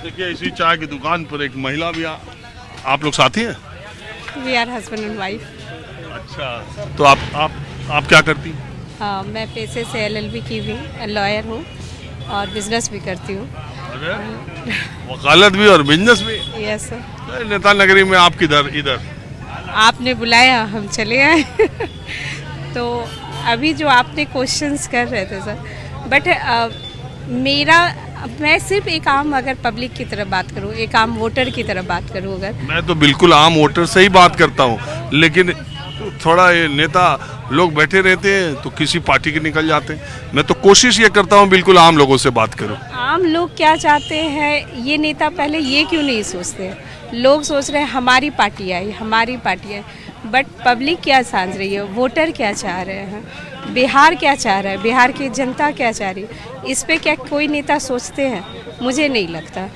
देखिए इसी चाय की दुकान पर एक महिला भी आप लोग साथी हैं? We are husband and wife. अच्छा, तो आप क्या करती हैं? हाँ, मैं पेशे से LLB की हुई लॉयर हूँ और बिजनेस भी करती हूँ। अरे वकालत भी और बिजनेस भी। Yes sir. नेता नगरी में आप किधर इधर? आपने बुलाया, हम चले आए। तो अभी जो आपने क्वेश्चंस कर रहे थे सर, बट मैं सिर्फ एक आम अगर पब्लिक की तरफ बात करूँ, एक आम वोटर की तरफ बात करूँ अगर, मैं तो बिल्कुल आम वोटर से ही बात करता हूँ, लेकिन थोड़ा ये नेता लोग बैठे रहते हैं तो किसी पार्टी के निकल जाते हैं। मैं तो कोशिश ये करता हूँ बिल्कुल आम लोगों से बात करूँ। आम लोग क्या चाहते हैं ये नेता पहले ये क्यों नहीं सोचते हैं? लोग सोच रहे हैं हमारी पार्टी आई, हमारी पार्टी आई, बट पब्लिक क्या समझ रही है, वोटर क्या चाह रहे हैं, बिहार क्या चाह रहा है, बिहार की जनता क्या चाह रही है, इस पे क्या कोई नेता सोचते हैं? मुझे नहीं लगता,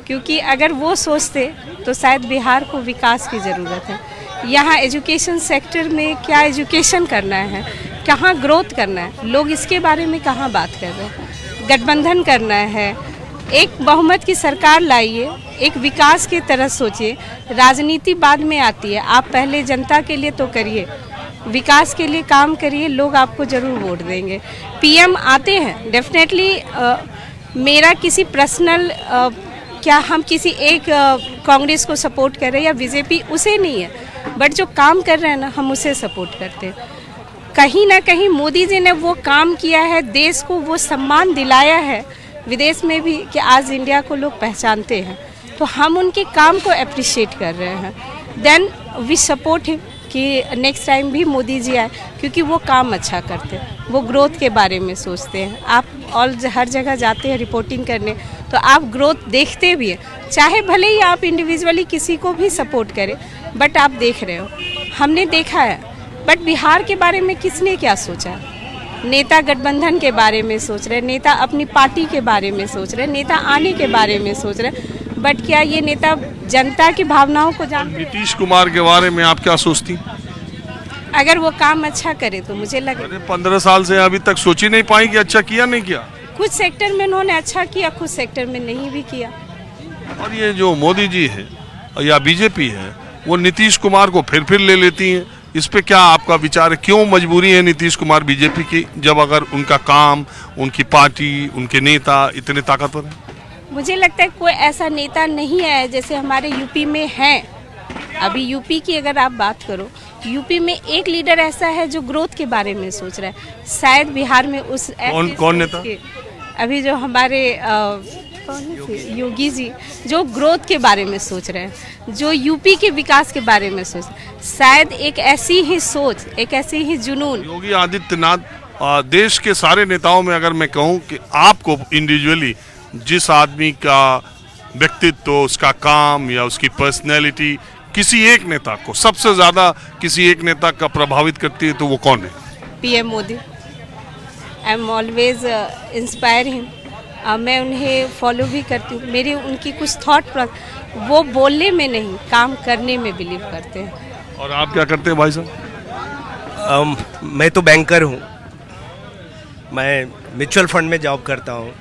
क्योंकि अगर वो सोचते तो शायद बिहार को विकास की ज़रूरत है। यहाँ एजुकेशन सेक्टर में क्या एजुकेशन करना है, कहाँ ग्रोथ करना है, लोग इसके बारे में कहाँ बात कर रहे हैं। गठबंधन करना है, एक बहुमत की सरकार लाइए, एक विकास की तरह सोचिए। राजनीति बाद में आती है, आप पहले जनता के लिए तो करिए, विकास के लिए काम करिए, लोग आपको ज़रूर वोट देंगे। PM आते हैं डेफिनेटली। मेरा किसी पर्सनल क्या हम किसी एक कांग्रेस को सपोर्ट कर रहे हैं या BJP, उसे नहीं है, बट जो काम कर रहे हैं ना, हम उसे सपोर्ट करते हैं। कहीं ना कहीं मोदी जी ने वो काम किया है, देश को वो सम्मान दिलाया है विदेश में भी कि आज इंडिया को लोग पहचानते हैं, तो हम उनके काम को अप्रिशिएट कर रहे हैं। देन वी सपोर्ट हिम कि नेक्स्ट टाइम भी मोदी जी आए, क्योंकि वो काम अच्छा करते हैं, वो ग्रोथ के बारे में सोचते हैं। आप हर जगह जाते हैं रिपोर्टिंग करने, तो आप ग्रोथ देखते भी हैं, चाहे भले ही आप इंडिविजुअली किसी को भी सपोर्ट करें, बट आप देख रहे हो, हमने देखा है। बट बिहार के बारे में किसने क्या सोचा? नेता गठबंधन के बारे में सोच रहे, नेता अपनी पार्टी के बारे में सोच रहे, नेता आने के बारे में सोच रहे, बट क्या ये नेता जनता की भावनाओं को जानते? नीतीश कुमार के बारे में आप क्या सोचती? अगर वो काम अच्छा करे तो मुझे लगे 15 साल से अभी तक सोच ही नहीं पाई कि अच्छा किया नहीं किया। कुछ सेक्टर में उन्होंने अच्छा किया, कुछ सेक्टर में नहीं भी किया। और ये जो मोदी जी है या BJP है, वो नीतीश कुमार को फिर ले लेती हैं। इस पे क्या आपका विचार है? क्यों मजबूरी है नीतीश कुमार BJP की, जब अगर उनका काम, उनकी पार्टी, उनके नेता इतने ताकतवर हैं? मुझे लगता है कोई ऐसा नेता नहीं है जैसे हमारे यूपी में है। अभी यूपी की अगर आप बात करो, यूपी में एक लीडर ऐसा है जो ग्रोथ के बारे में सोच रहा है। शायद बिहार में उस कौन नेता? अभी जो हमारे योगी जी, जो ग्रोथ के बारे में सोच रहे हैं, जो यूपी के विकास के बारे में सोच, शायद एक ऐसी ही सोच, एक ऐसी ही जुनून। योगी आदित्यनाथ देश के सारे नेताओं में अगर मैं कहूँ कि आपको इंडिविजुअली जिस आदमी का व्यक्तित्व, उसका काम या उसकी पर्सनैलिटी किसी एक नेता को सबसे ज़्यादा किसी एक नेता का प्रभावित करती है, तो वो कौन है? PM Modi. I am always inspire him. मैं उन्हें फॉलो भी करती हूँ। मेरी उनकी कुछ थॉट, वो बोलने में नहीं, काम करने में बिलीव करते हैं। और आप क्या करते हैं भाई साहब? मैं तो बैंकर हूँ, मैं म्यूचुअल फंड में जॉब करता हूँ।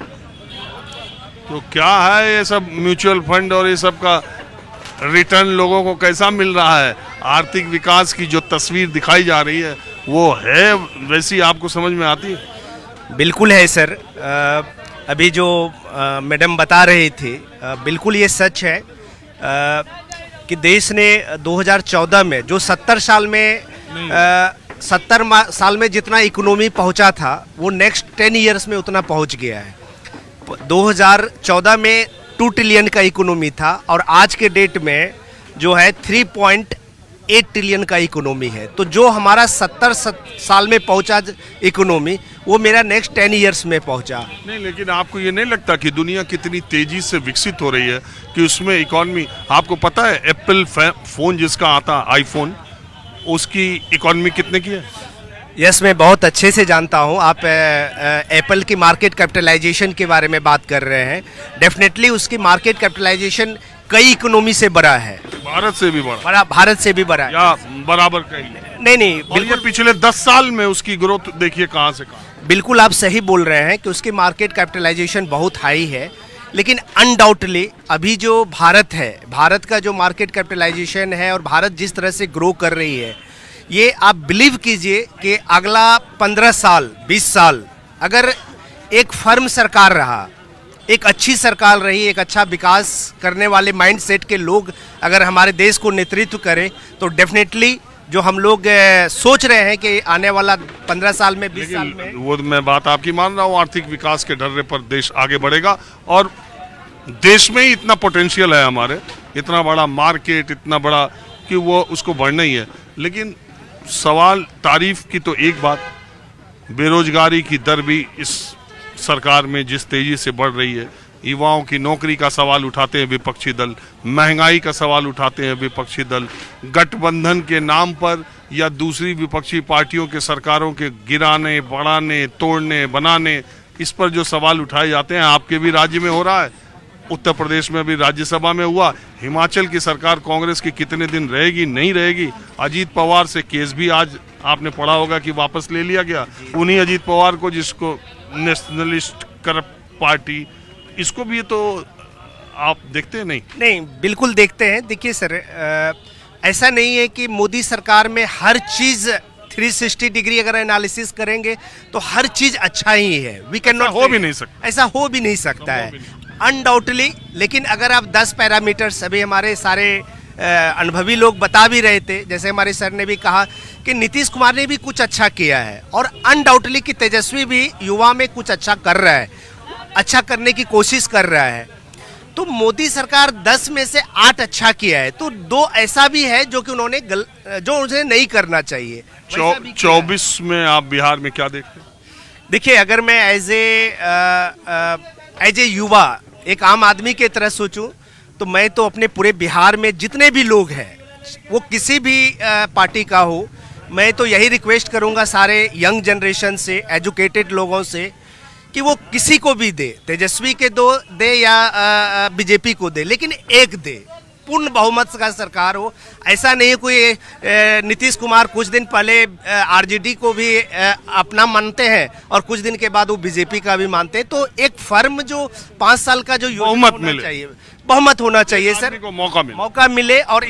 तो क्या है ये सब म्यूचुअल फंड और ये सब का रिटर्न लोगों को कैसा मिल रहा है? आर्थिक विकास की जो तस्वीर दिखाई जा रही है वो है वैसी आपको समझ में आती है? बिल्कुल है सर। अभी जो मैडम बता रही थी, बिल्कुल ये सच है कि देश ने 2014 में जो 70 साल में 70 साल में जितना इकोनॉमी पहुंचा था, वो नेक्स्ट 10 इयर्स में उतना पहुंच गया है। 2014 में 2 ट्रिलियन का इकोनॉमी था और आज के डेट में जो है 3.8 ट्रिलियन का इकोनॉमी है। तो जो हमारा 70 साल में पहुंचा इकोनॉमी, वो मेरा नेक्स्ट 10 इयर्स में पहुंचा। नहीं, लेकिन आपको ये नहीं लगता कि दुनिया कितनी तेजी से विकसित हो रही है कि उसमें इकोनॉमी, आपको पता है एप्पल फोन जिसका आता है आईफोन, उसकी इकोनॉमी कितने की है? यस, मैं बहुत अच्छे से जानता हूं। आप एप्पल की मार्केट कैपिटलाइजेशन के बारे में बात कर रहे हैं। डेफिनेटली उसकी मार्केट कैपिटलाइजेशन कई इकोनॉमी से बड़ा है। भारत से भी बड़ा? भारत से भी बड़ा या बराबर कहीं? नहीं, बिल्कुल। पिछले 10 साल में उसकी ग्रोथ देखिए कहाँ से कहाँ। बिल्कुल आप सही बोल रहे हैं कि उसकी मार्केट कैपिटलाइजेशन बहुत हाई है, लेकिन अनडाउटली अभी जो भारत है, भारत का जो मार्केट कैपिटलाइजेशन है और भारत जिस तरह से ग्रो कर रही है, ये आप बिलीव कीजिए कि अगला 15 साल 20 साल अगर एक फर्म सरकार रहा, एक अच्छी सरकार रही, एक अच्छा विकास करने वाले माइंडसेट के लोग अगर हमारे देश को नेतृत्व करें, तो डेफिनेटली जो हम लोग सोच रहे हैं कि आने वाला 15 साल में 20 साल में, वो मैं बात आपकी मान रहा हूँ, आर्थिक विकास के ढर्रे पर देश आगे बढ़ेगा और देश में ही इतना पोटेंशियल है हमारे, इतना बड़ा मार्केट, इतना बड़ा कि वो उसको बढ़ना ही है। लेकिन सवाल तारीफ की तो एक बात, बेरोजगारी की दर भी इस सरकार में जिस तेजी से बढ़ रही है, युवाओं की नौकरी का सवाल उठाते हैं विपक्षी दल, महंगाई का सवाल उठाते हैं विपक्षी दल, गठबंधन के नाम पर या दूसरी विपक्षी पार्टियों के सरकारों के गिराने, बढ़ाने, तोड़ने, बनाने, इस पर जो सवाल उठाए जाते हैं, आपके भी राज्य में हो रहा है, उत्तर प्रदेश में भी राज्यसभा में हुआ, हिमाचल की सरकार कांग्रेस की कितने दिन रहेगी, नहीं रहेगी। अजीत पवार से केस भी आज आपने पढ़ा होगा कि वापस ले लिया गया, उन्हीं अजीत पवार को जिसको नेशनलिस्ट करप्ट पार्टी, इसको भी तो आप देखते हैं? नहीं, बिल्कुल देखते हैं। देखिए सर, ऐसा नहीं है कि मोदी सरकार में हर चीज़ 360 डिग्री अगर एनालिसिस करेंगे तो हर चीज़ अच्छा ही है। वी कैन नॉट, हो भी नहीं सकता, ऐसा हो भी नहीं सकता है अनडाउटली। लेकिन अगर आप 10 पैरामीटर्स, अभी हमारे सारे अनुभवी लोग बता भी रहे थे, जैसे हमारे सर ने भी कहा कि नीतीश कुमार ने भी कुछ अच्छा किया है और अनडाउटली कि तेजस्वी भी युवा में कुछ अच्छा कर रहा है, अच्छा करने की कोशिश कर रहा है। तो मोदी सरकार 10 में से 8 अच्छा किया है, तो 2 ऐसा भी है जो कि उन्हें नहीं करना चाहिए। 24 में आप बिहार में क्या देखते हैं? देखिए, अगर मैं एज ए युवा, एक आम आदमी की तरह सोचूं, तो मैं तो अपने पूरे बिहार में जितने भी लोग हैं, वो किसी भी पार्टी का हो, मैं तो यही रिक्वेस्ट करूंगा सारे यंग जनरेशन से, एजुकेटेड लोगों से, कि वो किसी को भी दे, तेजस्वी के दे या बीजेपी को दे, लेकिन एक दे, पूर्ण बहुमत का सरकार हो। ऐसा नहीं है कोई नीतीश कुमार कुछ दिन पहले आरजेडी को भी अपना मानते हैं और कुछ दिन के बाद वो बीजेपी का भी मानते हैं। तो एक फर्म जो 5 साल का जो बहुमत होना चाहिए सर, को मौका मिले। और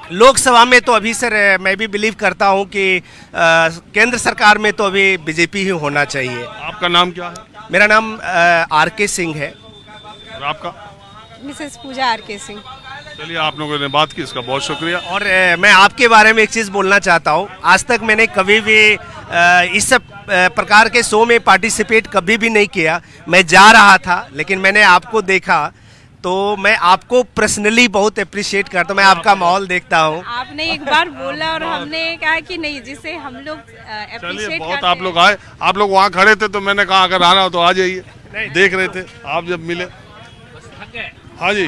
लोकसभा में तो अभी सर मैं भी बिलीव करता हूं कि केंद्र सरकार में तो अभी बीजेपी ही होना चाहिए। आपका नाम क्या है? मेरा नाम RK सिंह है। और आपका? मिसेस पूजा RK सिंह। चलिए, आप लोगों ने बात की, इसका बहुत शुक्रिया। और मैं आपके बारे में एक चीज़ बोलना चाहता हूँ। आज तक मैंने कभी भी इस सब प्रकार के शो में पार्टिसिपेट कभी भी नहीं किया। मैं जा रहा था, लेकिन मैंने आपको देखा तो मैं आपको पर्सनली बहुत अप्रिशिएट करता हूँ। मैं आपका माहौल देखता हूँ। आपने एक बार बोला और हमने कहा कि नहीं, जिसे हम लोग अप्रिशिएट बहुत आप लोग आए, आप लोग वहाँ खड़े थे तो मैंने कहा अगर आना हो तो आ जाइए। देख रहे थे आप जब मिले। हाँ जी,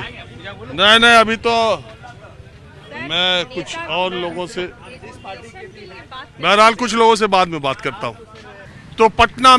नहीं, अभी तो मैं कुछ और लोगों से, बहरहाल कुछ लोगों से बाद में बात करता हूँ। तो पटना